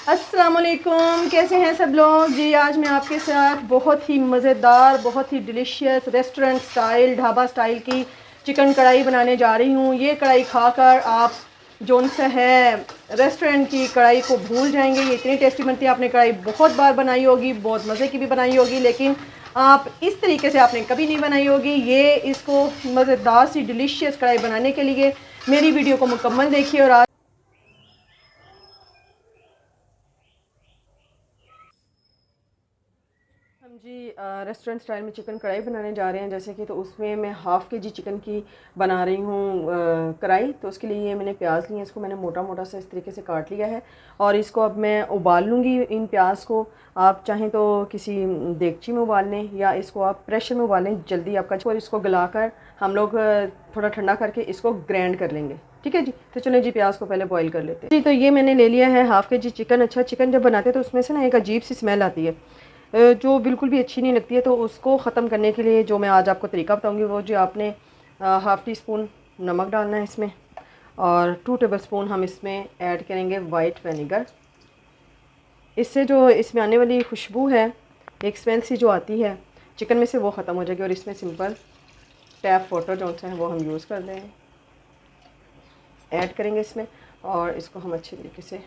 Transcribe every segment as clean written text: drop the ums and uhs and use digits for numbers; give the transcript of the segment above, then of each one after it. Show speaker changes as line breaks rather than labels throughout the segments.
अस्सलाम वालेकुम, कैसे हैं सब लोग जी। आज मैं आपके साथ बहुत ही मज़ेदार, बहुत ही delicious restaurant style, dhaba style की चिकन कढ़ाई बनाने जा रही हूँ। ये कढ़ाई खाकर आप जोन सा है रेस्टोरेंट की कढ़ाई को भूल जाएंगे। ये इतनी टेस्टी बनती है। आपने कढ़ाई बहुत बार बनाई होगी, बहुत मज़े की भी बनाई होगी, लेकिन आप इस तरीके से आपने कभी नहीं बनाई होगी। ये इसको मज़ेदार सी डिलीशियस कढ़ाई बनाने के लिए मेरी वीडियो को मुकम्मल देखिए। और आज हम जी रेस्टोरेंट स्टाइल में चिकन कढ़ाई बनाने जा रहे हैं। जैसे कि तो उसमें मैं हाफ़ के जी चिकन की बना रही हूँ कढ़ाई। तो उसके लिए ये मैंने प्याज लिए हैं, इसको मैंने मोटा मोटा सा इस तरीके से काट लिया है और इसको अब मैं उबाल लूँगी। इन प्याज को आप चाहें तो किसी देगची में उबाल लें या इसको आप प्रेशर में उबाल लें, जल्दी आपका। और इसको गलाकर हम लोग थोड़ा ठंडा करके इसको ग्राइंड कर लेंगे। ठीक है जी। तो चलें जी, प्याज को पहले बॉईल कर लेते हैं जी। तो ये मैंने ले लिया है हाफ़ के जी चिकन। अच्छा, चिकन जब बनाते हैं तो उसमें से ना एक अजीब सी स्मेल आती है जो बिल्कुल भी अच्छी नहीं लगती है। तो उसको ख़त्म करने के लिए जो मैं आज आपको तरीका बताऊंगी, वो जो आपने हाफ़ टी स्पून नमक डालना है इसमें और 2 टेबलस्पून हम इसमें ऐड करेंगे वाइट विनेगर। इससे जो इसमें आने वाली खुशबू है, एक स्मेल सी जो आती है चिकन में से, वो ख़त्म हो जाएगी। और इसमें सिंपल टैप वाटर जो है वो हम यूज़ कर देंगे, ऐड करेंगे इसमें और इसको हम अच्छे तरीके से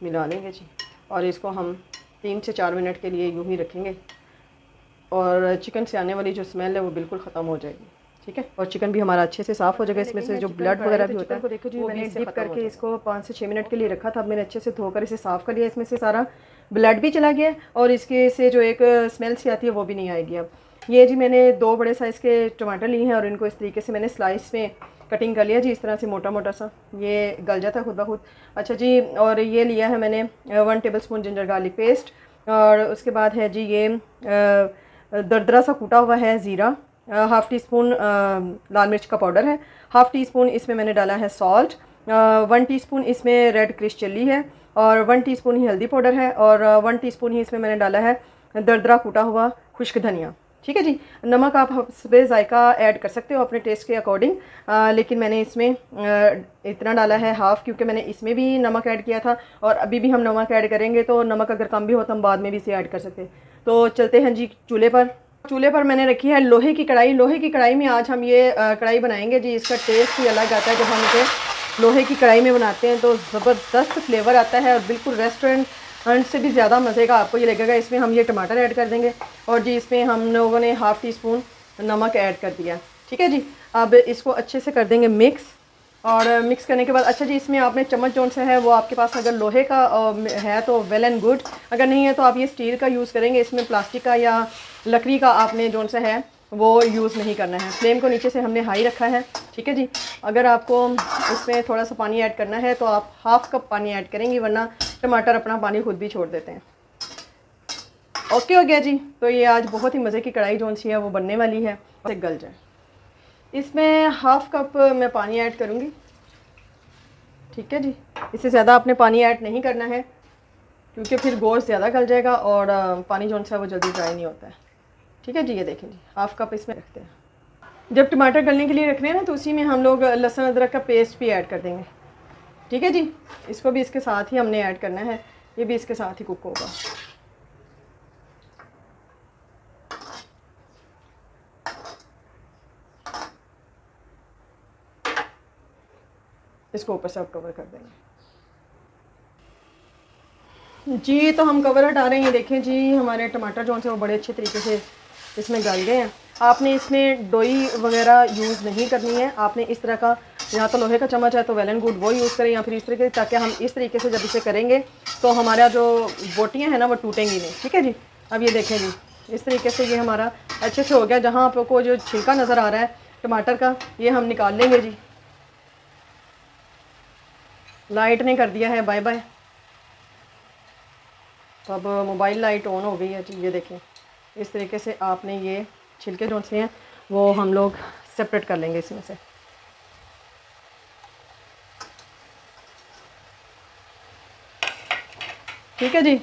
मिला लेंगे जी। और इसको हम 3 से 4 मिनट के लिए यूँ ही रखेंगे और चिकन से आने वाली जो स्मेल है वो बिल्कुल ख़त्म हो जाएगी। ठीक है। और चिकन भी हमारा अच्छे से साफ़ हो जाएगा। इसमें से जो ब्लड वगैरह भी होता है देखो जी, मैंने डिप करके इसको 5 से 6 मिनट के लिए रखा था। अब मैंने अच्छे से धोकर इसे साफ़ कर लिया। इसमें से सारा ब्लड भी चला गया और इसके से जो एक स्मेल सी आती है वो भी नहीं आएगी। अब ये जी मैंने 2 बड़े साइज़ के टमाटर लिए हैं और इनको इस तरीके से मैंने स्लाइस में कटिंग कर लिया जी, इस तरह से मोटा मोटा सा। ये गल जाता है खुद ब खुद। अच्छा जी, और ये लिया है मैंने 1 टेबलस्पून जिंजर गार्लिक पेस्ट और उसके बाद है जी ये दरदरा सा कूटा हुआ है ज़ीरा, हाफ़ टी स्पून लाल मिर्च का पाउडर है, हाफ़ टी स्पून इसमें मैंने डाला है सॉल्ट, 1 टीस्पून इसमें रेड क्रिश चिल्ली है और 1 टीस्पून ही हल्दी पाउडर है और 1 टीस्पून ही इसमें मैंने डाला है दरदरा कूटा हुआ खुश्क धनिया। ठीक है जी। नमक आप हस्बे ज़ायका ऐड कर सकते हो अपने टेस्ट के अकॉर्डिंग, लेकिन मैंने इसमें इतना डाला है हाफ़, क्योंकि मैंने इसमें भी नमक ऐड किया था और अभी भी हम नमक ऐड करेंगे। तो नमक अगर कम भी हो तो हम बाद में भी इसे ऐड कर सकते हैं। तो चलते हैं जी चूल्हे पर। चूल्हे पर मैंने रखी है लोहे की कढ़ाई। लोहे की कढ़ाई में आज हम ये कढ़ाई बनाएंगे जी। इसका टेस्ट ही अलग आता है। जब हम इसे लोहे की कढ़ाई में बनाते हैं तो ज़बरदस्त फ्लेवर आता है और बिल्कुल रेस्टोरेंट से भी ज़्यादा मज़े का आपको ये लगेगा। इसमें हम ये टमाटर ऐड कर देंगे और जी इसमें हम लोगों ने हाफ़ टी स्पून नमक ऐड कर दिया। ठीक है जी। अब इसको अच्छे से कर देंगे मिक्स। और मिक्स करने के बाद अच्छा जी, इसमें आपने चम्मच जोन सा है वो आपके पास अगर लोहे का है तो वेल एंड गुड, अगर नहीं है तो आप ये स्टील का यूज़ करेंगे। इसमें प्लास्टिक का या लकड़ी का आपने जोन सा है वो यूज़ नहीं करना है। फ्लेम को नीचे से हमने हाई रखा है। ठीक है जी। अगर आपको इसमें थोड़ा सा पानी ऐड करना है तो आप हाफ़ कप पानी ऐड करेंगी, वरना टमाटर अपना पानी खुद भी छोड़ देते हैं। ओके हो गया जी। तो ये आज बहुत ही मज़े की कढ़ाई जोन सी है वो बनने वाली है, गल जाए। इसमें हाफ़ कप मैं पानी ऐड करूँगी। ठीक है जी। इससे ज़्यादा आपने पानी ऐड नहीं करना है क्योंकि फिर गोश्त ज़्यादा गल जाएगा और पानी जो सा वो जल्दी ड्राई नहीं होता है। ठीक है जी। ये देखें जी, हाफ़ कप इसमें रखते हैं। जब टमाटर गलने के लिए रखने हैं ना तो उसी में हम लोग लहसुन अदरक का पेस्ट भी ऐड कर देंगे। ठीक है जी। इसको भी इसके साथ ही हमने ऐड करना है, ये भी इसके साथ ही कुक होगा। इसको ऊपर से अब कवर कर देंगे जी। तो हम कवर हटा रहे हैं। देखें जी, हमारे टमाटर जो है वो बड़े अच्छे तरीके से इसमें गल गए हैं। आपने इसमें डोई वगैरह यूज़ नहीं करनी है। आपने इस तरह का, या तो लोहे का चम्मच है तो वेल एंड गुड वो यूज़ करें, या फिर इस तरीके से, ताकि हम इस तरीके से जब इसे करेंगे तो हमारा जो बोटियाँ हैं ना वो टूटेंगी नहीं। ठीक है जी। अब ये देखें जी, इस तरीके से ये हमारा अच्छे से हो गया। जहाँ आपको जो छिलका नज़र आ रहा है टमाटर का, ये हम निकाल लेंगे जी। लाइट ने कर दिया है बाय बाय। तो अब मोबाइल लाइट ऑन हो गई है जी। ये देखें, इस तरीके से आपने ये छिलके जो से हैं वो हम लोग सेपरेट कर लेंगे इसमें से। ठीक है जी।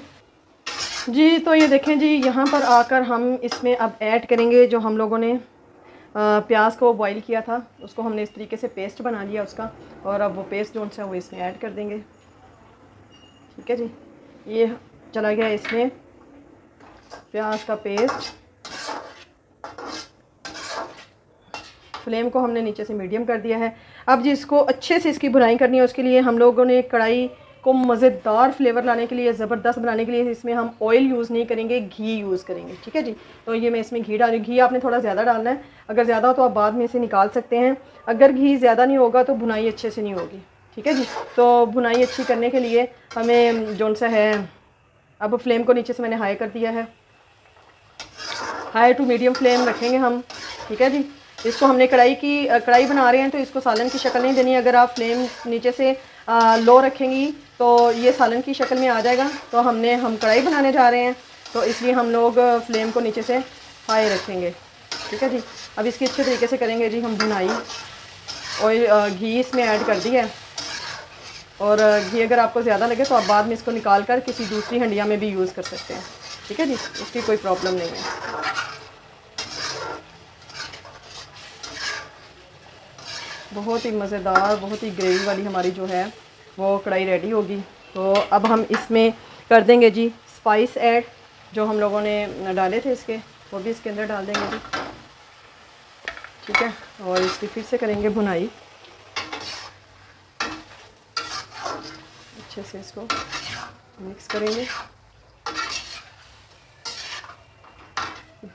जी तो ये देखें जी, यहाँ पर आकर हम इसमें अब ऐड करेंगे जो हम लोगों ने प्याज को बॉईल किया था, उसको हमने इस तरीके से पेस्ट बना लिया उसका, और अब वो पेस्ट जो है वो इसमें ऐड कर देंगे। ठीक है जी। ये चला गया इसमें प्याज का पेस्ट। फ्लेम को हमने नीचे से मीडियम कर दिया है। अब जिसको अच्छे से इसकी भुनाई करनी है, उसके लिए हम लोगों ने कढ़ाई को मज़ेदार फ्लेवर लाने के लिए, ज़बरदस्त बनाने के लिए इसमें हम ऑयल यूज़ नहीं करेंगे, घी यूज़ करेंगे। ठीक है जी। तो ये मैं इसमें घी डाल रही हूँ। घी आपने थोड़ा ज़्यादा डालना है, अगर ज़्यादा हो तो आप बाद में इसे निकाल सकते हैं। अगर घी ज़्यादा नहीं होगा तो भुनाई अच्छे से नहीं होगी। ठीक है जी। तो भुनाई अच्छी करने के लिए हमें जो सा है, अब फ्लेम को नीचे से मैंने हाई कर दिया है, हाई टू मीडियम फ्लेम रखेंगे हम। ठीक है जी। इसको हमने कढ़ाई बना रहे हैं तो इसको सालन की शक्ल नहीं देनी। अगर आप फ्लेम नीचे से लो रखेंगी तो ये सालन की शक्ल में आ जाएगा। तो हम कढ़ाई बनाने जा रहे हैं, तो इसलिए हम लोग फ्लेम को नीचे से हाई रखेंगे। ठीक है जी। अब इसकी अच्छे तरीके से करेंगे जी हम भुनाई। और घी इसमें ऐड कर दिया है, और घी अगर आपको ज़्यादा लगे तो आप बाद में इसको निकाल कर किसी दूसरी हंडिया में भी यूज़ कर सकते हैं। ठीक है जी, इसकी कोई प्रॉब्लम नहीं है। बहुत ही मज़ेदार, बहुत ही ग्रेवी वाली हमारी जो है वो कढ़ाई रेडी होगी। तो अब हम इसमें कर देंगे जी स्पाइस ऐड, जो हम लोगों ने डाले थे इसके, वो भी इसके अंदर डाल देंगे जी। ठीक है। और इसकी फिर से करेंगे भुनाई, अच्छे से इसको मिक्स करेंगे।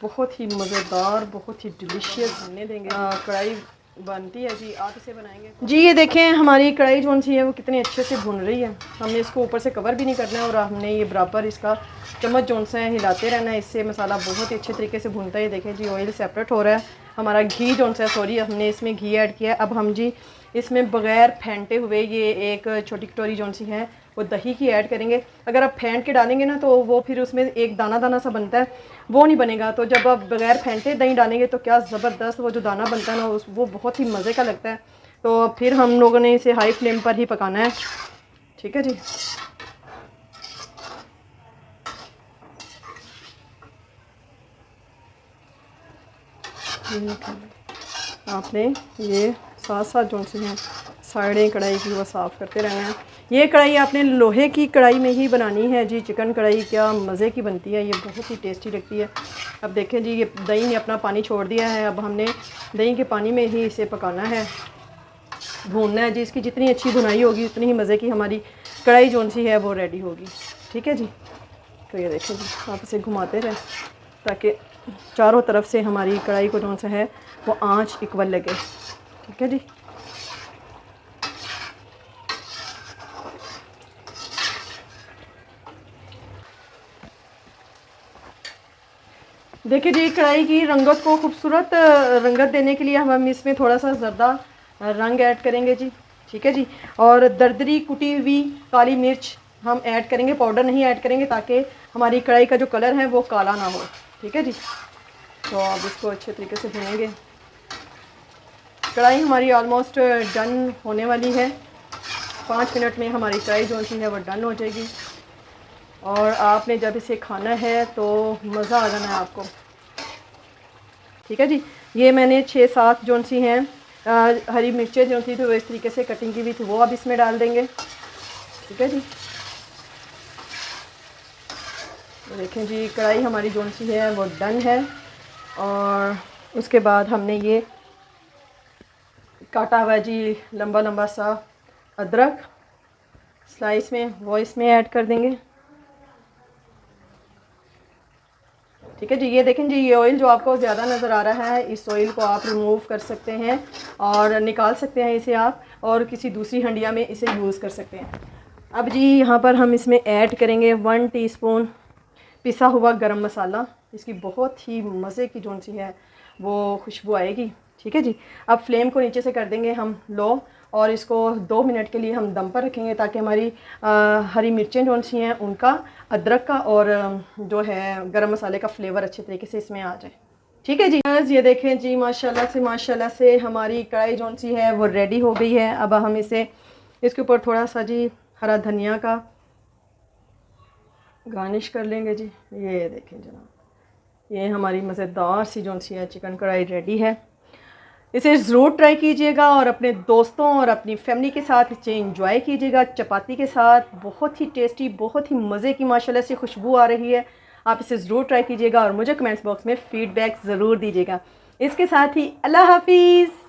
बहुत ही मज़ेदार, बहुत ही डिलीशियस बनने देंगे। कढ़ाई बनती है जी, आप इसे बनाएंगे जी। ये देखें हमारी कढ़ाई जो सी है वो कितनी अच्छे से भुन रही है। हमने इसको ऊपर से कवर भी नहीं करना है, और हमने ये बराबर इसका चम्मच जो सा है हिलाते रहना है। इससे मसाला बहुत ही अच्छे तरीके से भुनता है। देखें जी, ऑयल सेपरेट हो रहा है हमारा। घी जो सा, सॉरी, हमने इसमें घी ऐड किया है। अब हम जी इसमें बग़ैर फेंटे हुए ये एक छोटी कटोरी जो सी है वो दही की ऐड करेंगे। अगर आप फेंट के डालेंगे ना तो वो फिर उसमें एक दाना दाना सा बनता है, वो नहीं बनेगा। तो जब आप बग़ैर फेंटे दही डालेंगे तो क्या ज़बरदस्त वो जो दाना बनता है ना, वो बहुत ही मज़े का लगता है। तो फिर हम लोगों ने इसे हाई फ्लेम पर ही पकाना है। ठीक है जी। आपने ये साथ साथ जो सी हैं साइडें कढ़ाई की वो साफ़ करते रहना है। ये कढ़ाई आपने लोहे की कढ़ाई में ही बनानी है जी। चिकन कढ़ाई क्या मज़े की बनती है, ये बहुत ही टेस्टी लगती है। अब देखें जी, ये दही ने अपना पानी छोड़ दिया है। अब हमने दही के पानी में ही इसे पकाना है, भूनना है जी। इसकी जितनी अच्छी भुनाई होगी उतनी ही मज़े की हमारी कढ़ाई जो सी है वो रेडी होगी। ठीक है जी। तो ये देखें जी, आप इसे घुमाते रहें ताकि चारों तरफ से हमारी कढ़ाई को जो सा है वो आँच इक्वल लगे। ठीक है जी। देखिए जी, कढ़ाई की रंगत को खूबसूरत रंगत देने के लिए हम इसमें थोड़ा सा ज़र्दा रंग ऐड करेंगे जी। ठीक है जी। और दरदरी कुटी हुई काली मिर्च हम ऐड करेंगे, पाउडर नहीं ऐड करेंगे, ताकि हमारी कढ़ाई का जो कलर है वो काला ना हो। ठीक है जी। तो अब इसको अच्छे तरीके से भूनेंगे। कढ़ाई हमारी ऑलमोस्ट डन होने वाली है। 5 मिनट में हमारी कढ़ाई जो सी है वो डन हो जाएगी। और आपने जब इसे खाना है तो मज़ा आ जाना है आपको। ठीक है जी। ये मैंने 6-7 जो सी हैं हरी मिर्चें जो थी तो वो इस तरीके से कटिंग की हुई थी, वो अब इसमें डाल देंगे। ठीक है जी। तो देखें जी, कढ़ाई हमारी जो सी है वो डन है। और उसके बाद हमने ये काटा हुआ जी लंबा लंबा सा अदरक स्लाइस में, वो इसमें ऐड कर देंगे। ठीक है जी। ये देखें जी, ये ऑयल जो आपको ज़्यादा नज़र आ रहा है, इस ऑयल को आप रिमूव कर सकते हैं और निकाल सकते हैं इसे आप, और किसी दूसरी हंडिया में इसे यूज़ कर सकते हैं। अब जी यहाँ पर हम इसमें ऐड करेंगे 1 टीस्पून पिसा हुआ गरम मसाला। इसकी बहुत ही मज़े की जो सी है वो खुशबू आएगी। ठीक है जी। अब फ्लेम को नीचे से कर देंगे हम लो, और इसको 2 मिनट के लिए हम दम पर रखेंगे, ताकि हमारी हरी मिर्चें जो सी हैं उनका, अदरक का और जो है गरम मसाले का फ्लेवर अच्छे तरीके से इसमें आ जाए। ठीक है जी। ये देखें जी, माशाल्लाह से हमारी कढ़ाई जो सी है वो रेडी हो गई है। अब हम इसके ऊपर थोड़ा सा जी हरा धनिया का गार्निश कर लेंगे जी। ये देखें जनाब, ये हमारी मज़ेदार सी जो सी है चिकन कढ़ाई रेडी है। इसे ज़रूर ट्राई कीजिएगा और अपने दोस्तों और अपनी फैमिली के साथ इसे इंजॉय कीजिएगा चपाती के साथ। बहुत ही टेस्टी, बहुत ही मज़े की माशाल्लाह से खुशबू आ रही है। आप इसे ज़रूर ट्राई कीजिएगा और मुझे कमेंट्स बॉक्स में फ़ीडबैक ज़रूर दीजिएगा। इसके साथ ही अल्लाह हाफिज़।